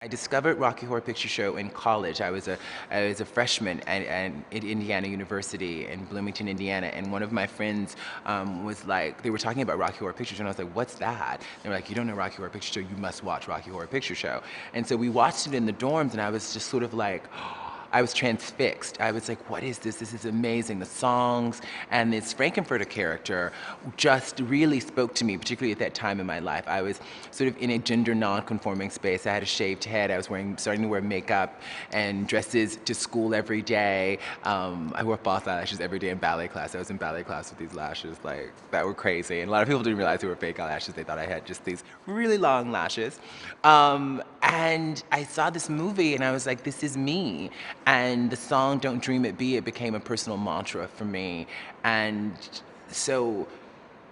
I discovered Rocky Horror Picture Show in college. I was a freshman at Indiana University in Bloomington, Indiana, and one of my friends was like, they were talking about Rocky Horror Picture Show, and I was like, what's that? They were like, you don't know Rocky Horror Picture Show, you must watch Rocky Horror Picture Show. And so we watched it in the dorms, and I was just sort of like, I was transfixed. I was like, what is this? This is amazing. The songs and this Frankenfurter character just really spoke to me, particularly at that time in my life. I was sort of in a gender non-conforming space. I had a shaved head. I was starting to wear makeup and dresses to school every day. I wore false eyelashes every day in ballet class. I was in ballet class with these lashes like that were crazy. And a lot of people didn't realize they were fake eyelashes. They thought I had just these really long lashes. And I saw this movie and I was like, this is me. And the song Don't Dream It Be, it became a personal mantra for me. And so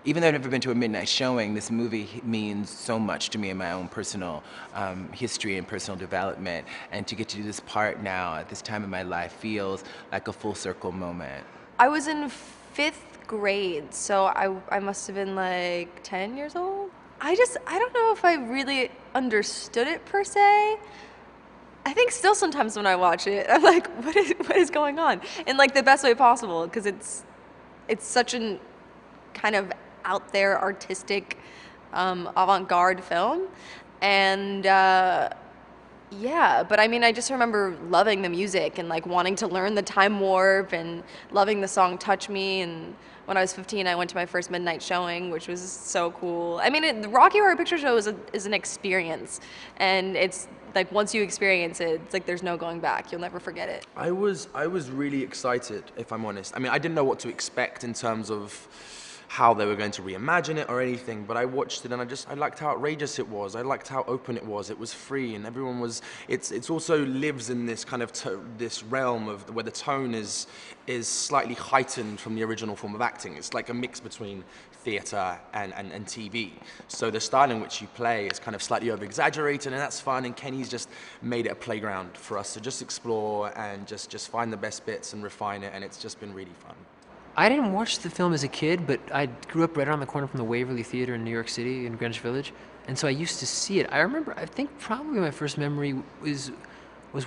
even though I've never been to a midnight showing, this movie means so much to me in my own personal history and personal development. And to get to do this part now at this time in my life feels like a full circle moment. I was in 5th grade, so I must have been like 10 years old. I don't know if I really understood it per se. I think still sometimes when I watch it, I'm like, what is going on? In like the best way possible, because it's such an kind of out there artistic avant-garde film. And yeah, but I mean, I just remember loving the music and like wanting to learn the time warp and loving the song Touch Me. And when I was 15, I went to my first midnight showing, which was so cool. I mean, the Rocky Horror Picture Show is an experience, and it's like once you experience it, it's like there's no going back. You'll never forget it. I was really excited, if I'm honest. I mean, I didn't know what to expect in terms of how they were going to reimagine it or anything, but I watched it and I liked how outrageous it was. I liked how open it was. It was free and everyone was, it's also lives in this kind of this realm of where the tone is slightly heightened from the original form of acting. It's like a mix between theatre and TV. So the style in which you play is kind of slightly over-exaggerated, and that's fun, and Kenny's just made it a playground for us to just explore and just find the best bits and refine it, and it's just been really fun. I didn't watch the film as a kid, but I grew up right around the corner from the Waverly Theater in New York City, in Greenwich Village, and so I used to see it. I remember, I think probably my first memory was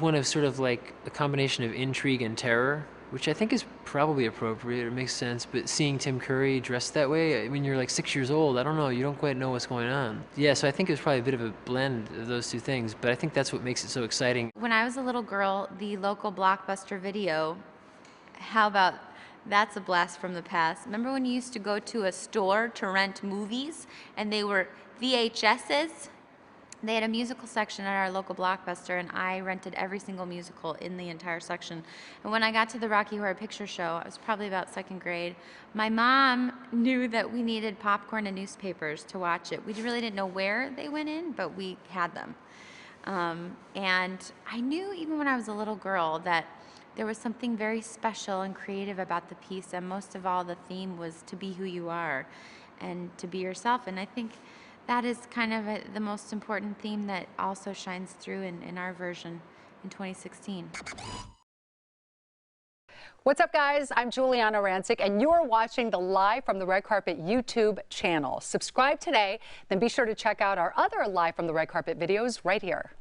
one of sort of like a combination of intrigue and terror, which I think is probably appropriate, it makes sense, but seeing Tim Curry dressed that way, when you're like 6 years old, I don't know, you don't quite know what's going on. Yeah, so I think it was probably a bit of a blend of those two things, but I think that's what makes it so exciting. When I was a little girl, the local Blockbuster Video, how about that's a blast from the past. Remember when you used to go to a store to rent movies and they were VHSs? They had a musical section at our local Blockbuster, and I rented every single musical in the entire section. And when I got to the Rocky Horror Picture Show, I was probably about 2nd grade, my mom knew that we needed popcorn and newspapers to watch it. We really didn't know where they went in, but we had them. And I knew even when I was a little girl that there was something very special and creative about the piece, and most of all, the theme was to be who you are and to be yourself. And I think that is kind of the most important theme that also shines through in our version in 2016. What's up, guys? I'm Giuliana Rancic, and you're watching the Live from the Red Carpet YouTube channel. Subscribe today, then be sure to check out our other Live from the Red Carpet videos right here.